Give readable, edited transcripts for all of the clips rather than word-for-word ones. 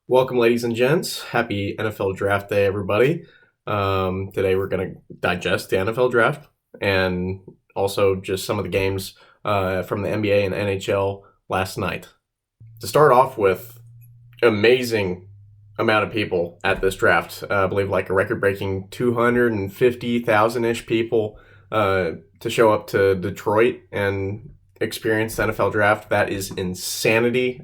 Welcome, ladies and gents. Happy NFL Draft Day, everybody. Today we're going to digest the NFL Draft and also just some of the games from the NBA and NHL last night. To start off with, amazing amount of people at this draft. I believe like a record-breaking 250,000-ish people to show up to Detroit and experience the NFL Draft. That is insanity.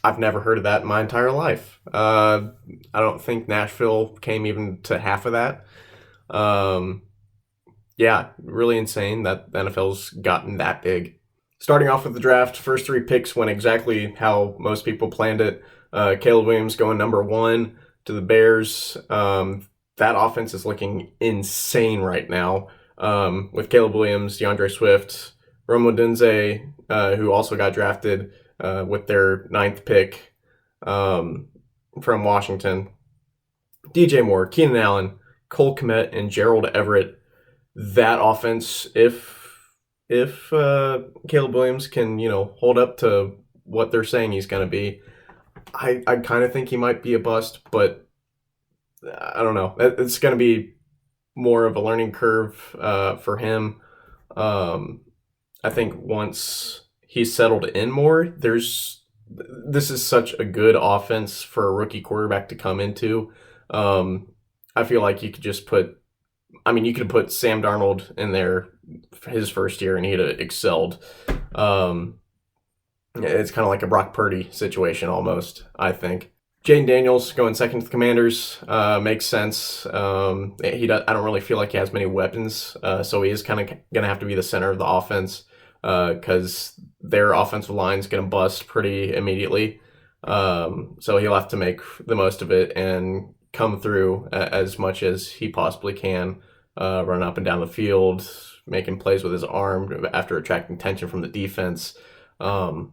I've never heard of that in my entire life. I don't think Nashville came even to half of that. Um, yeah, really insane that the NFL's gotten that big. Starting off with the draft, first three picks went exactly how most people planned it. Caleb Williams going number one to the Bears. That offense is looking insane right now with Caleb Williams, DeAndre Swift, Rome Odunze, who also got drafted with their ninth pick from Washington. DJ Moore, Keenan Allen, Cole Kmet, and Gerald Everett. That offense, if Caleb Williams can, hold up to what they're saying he's going to be, I kind of think he might be a bust, but I don't know. It's going to be more of a learning curve for him. I think once he's settled in more, this is such a good offense for a rookie quarterback to come into. I feel like you could just you could put Sam Darnold in there his first year and he'd have excelled. It's kind of like a Brock Purdy situation almost, I think. Jayden Daniels going second to the Commanders makes sense. I don't really feel like he has many weapons, so he is kind of going to have to be the center of the offense because their offensive line is going to bust pretty immediately. So he'll have to make the most of it and come through as much as he possibly can, run up and down the field, making plays with his arm after attracting attention from the defense. I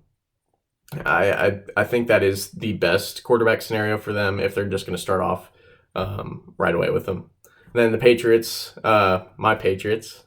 think that is the best quarterback scenario for them if they're just going to start off right away with them. Then the Patriots, my Patriots,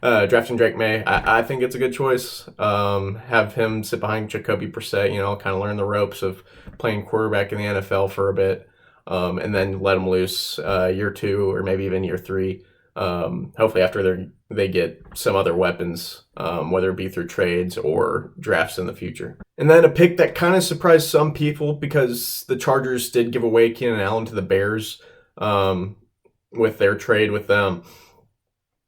drafting Drake Maye. I think it's a good choice. Have him sit behind Jacoby Brissett, kind of learn the ropes of playing quarterback in the NFL for a bit, and then let him loose year two or maybe even year three. Hopefully after they get some other weapons, whether it be through trades or drafts in the future. And then a pick that kind of surprised some people because the Chargers did give away Keenan Allen to the Bears with their trade with them.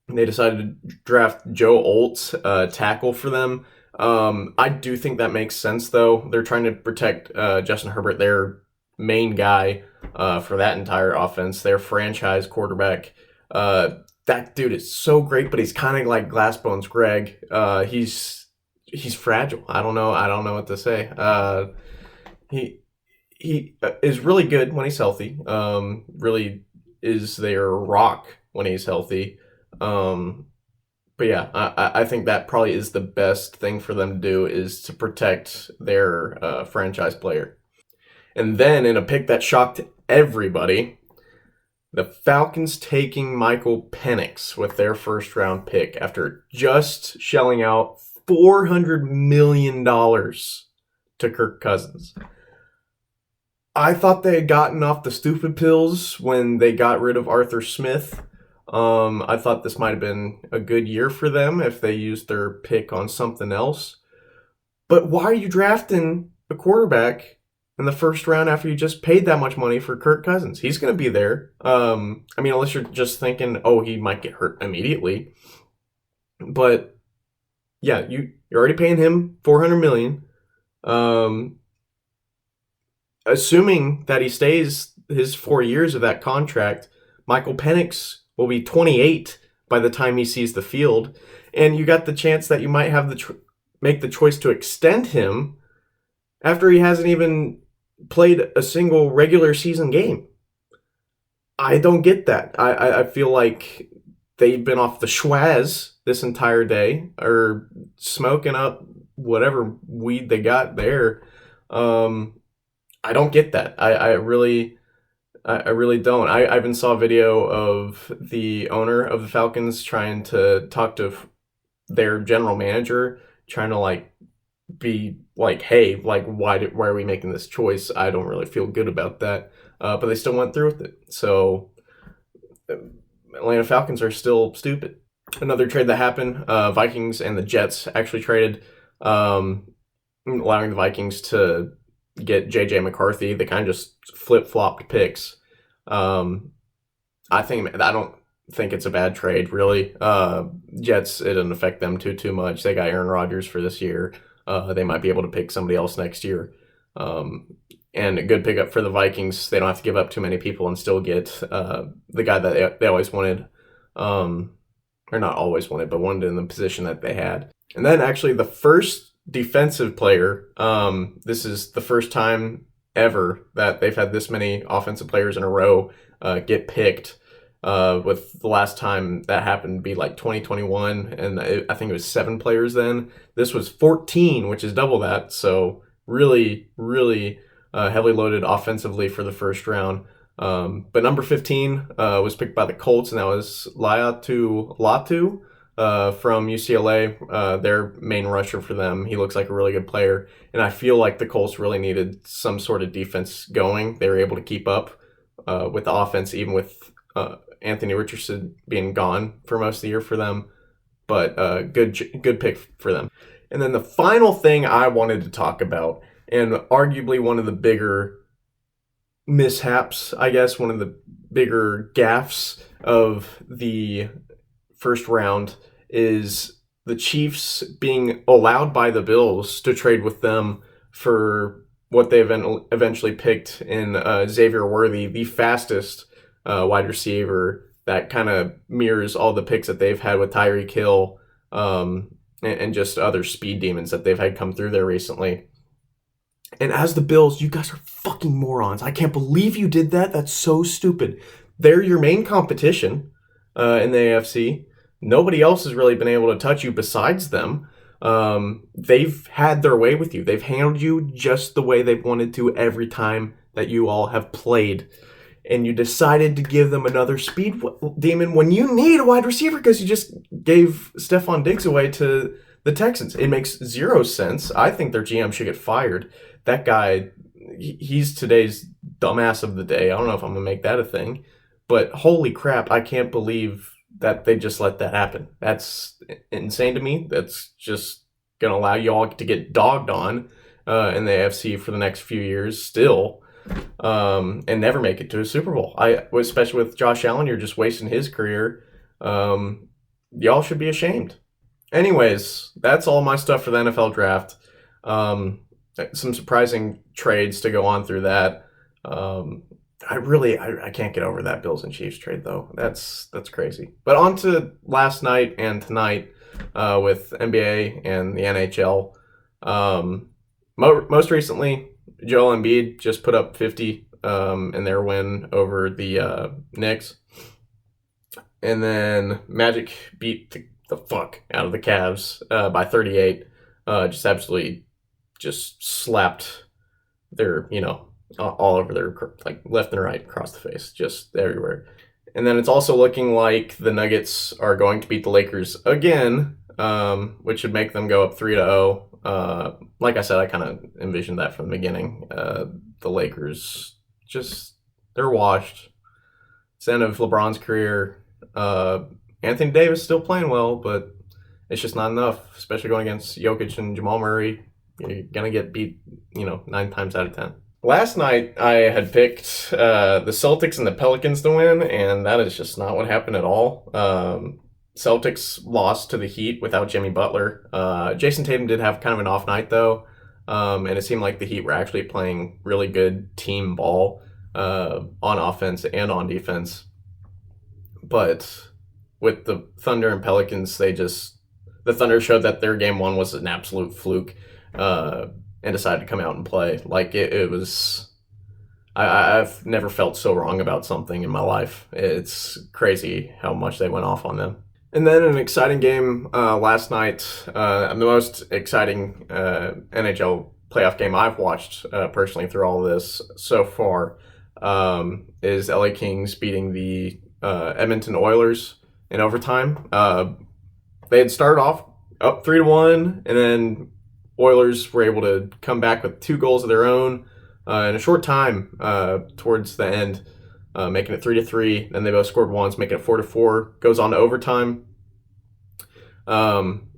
They decided to draft Joe Oltz, tackle for them. I do think that makes sense, though. They're trying to protect Justin Herbert, their main guy for that entire offense, their franchise quarterback. That dude is so great, but he's kind of like Glassbones Greg. He's fragile. I don't know what to say. He is really good when he's healthy. Really is their rock when he's healthy. But yeah, I think that probably is the best thing for them to do is to protect their franchise player. And then in a pick that shocked everybody, the Falcons taking Michael Penix with their first round pick after just shelling out $400 million to Kirk Cousins. I thought they had gotten off the stupid pills when they got rid of Arthur Smith. I thought this might have been a good year for them if they used their pick on something else. But why are you drafting a quarterback in the first round after you just paid that much money for Kirk Cousins? He's going to be there. Unless you're just thinking, oh, he might get hurt immediately. But yeah, you're already paying him $400 million. Assuming that he stays his 4 years of that contract, Michael Penix will be 28 by the time he sees the field, and you got the chance that you might have make the choice to extend him after he hasn't even played a single regular season game. I don't get that. I feel like they've been off the schwaz this entire day or smoking up whatever weed they got there. I don't get that. I really don't. I even saw a video of the owner of the Falcons trying to talk to their general manager, trying to be like, hey, like, why are we making this choice? I don't really feel good about that. But they still went through with it. So Atlanta Falcons are still stupid. Another trade that happened, Vikings and the Jets actually traded, allowing the Vikings to get JJ McCarthy. They kind of just flip-flopped picks. I don't think it's a bad trade, really. Jets, it didn't affect them too much. They got Aaron Rodgers for this year. They might be able to pick somebody else next year. And a good pickup for the Vikings. They don't have to give up too many people and still get the guy that they always wanted. Or not always wanted, but wanted in the position that they had. And then actually the first defensive player, this is the first time ever that they've had this many offensive players in a row get picked. With the last time that happened be like 2021, and I think it was 7 players then. This was 14, which is double that. So really, really heavily loaded offensively for the first round. But number 15 was picked by the Colts, and that was Latu from UCLA, their main rusher for them. He looks like a really good player, and I feel like the Colts really needed some sort of defense going. They were able to keep up with the offense, even with Anthony Richardson being gone for most of the year for them. But good pick for them. And then the final thing I wanted to talk about, and arguably one of the bigger mishaps, I guess, one of the bigger gaffes of the first round, is the Chiefs being allowed by the Bills to trade with them for what they eventually picked in Xavier Worthy, the fastest wide receiver that kind of mirrors all the picks that they've had with Tyreek Hill and just other speed demons that they've had come through there recently. And as the Bills, you guys are fucking morons. I can't believe you did that. That's so stupid. They're your main competition in the AFC. Nobody else has really been able to touch you besides them. They've had their way with you. They've handled you just the way they've wanted to every time that you all have played. And you decided to give them another speed demon when you need a wide receiver because you just gave Stephon Diggs away to the Texans. It makes zero sense. I think their GM should get fired. That guy, he's today's dumbass of the day. I don't know if I'm going to make that a thing. But holy crap, I can't believe that they just let that happen. That's insane to me. That's just going to allow you all to get dogged on in the AFC for the next few years still. And never make it to a Super Bowl. Especially with Josh Allen, you're just wasting his career. Y'all should be ashamed. Anyways, that's all my stuff for the NFL draft. Some surprising trades to go on through that. I can't get over that Bills and Chiefs trade though. That's crazy. But on to last night and tonight with NBA and the NHL. Most recently, Joel Embiid just put up 50 in their win over the Knicks. And then Magic beat the fuck out of the Cavs by 38. Just absolutely just slapped their, all over their, like, left and right across the face, just everywhere. And then it's also looking like the Nuggets are going to beat the Lakers again, which should make them go up 3-0. Like I said, I kind of envisioned that from the beginning. The Lakers, they're washed. It's the end of LeBron's career. Anthony Davis still playing well, but it's just not enough, especially going against Jokic and Jamal Murray. You're going to get beat, 9 times out of 10. Last night, I had picked the Celtics and the Pelicans to win, and that is just not what happened at all. Celtics lost to the Heat without Jimmy Butler. Jason Tatum did have kind of an off night, though, and it seemed like the Heat were actually playing really good team ball on offense and on defense. But with the Thunder and Pelicans, the Thunder showed that their game one was an absolute fluke and decided to come out and play. Like, it was... I've never felt so wrong about something in my life. It's crazy how much they went off on them. And then an exciting game last night, the most exciting NHL playoff game I've watched personally through all of this so far is LA Kings beating the Edmonton Oilers in overtime. They had started off up 3-1, and then Oilers were able to come back with 2 goals of their own in a short time towards the end, making it 3-3. Then they both scored once, making it 4-4. Goes on to overtime. And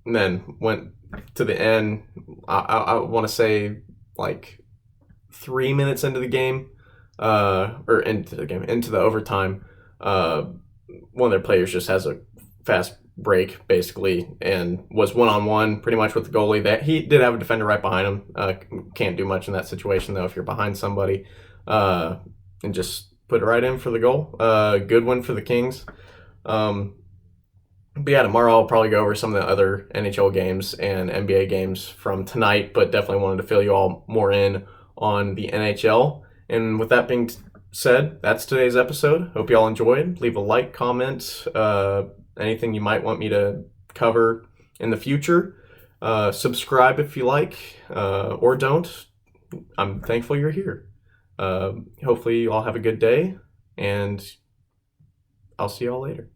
then went to the end. I want to say like 3 minutes into the game, into the overtime. One of their players just has a fast break basically, and was 1-on-1 pretty much with the goalie. That he did have a defender right behind him. Can't do much in that situation though if you're behind somebody, and just put it right in for the goal. Good one for the Kings. But yeah, tomorrow I'll probably go over some of the other NHL games and NBA games from tonight, but definitely wanted to fill you all more in on the NHL. And with that being said, that's today's episode. Hope you all enjoyed. Leave a like, comment, anything you might want me to cover in the future. Subscribe if you like, or don't. I'm thankful you're here. Hopefully you all have a good day, and I'll see you all later.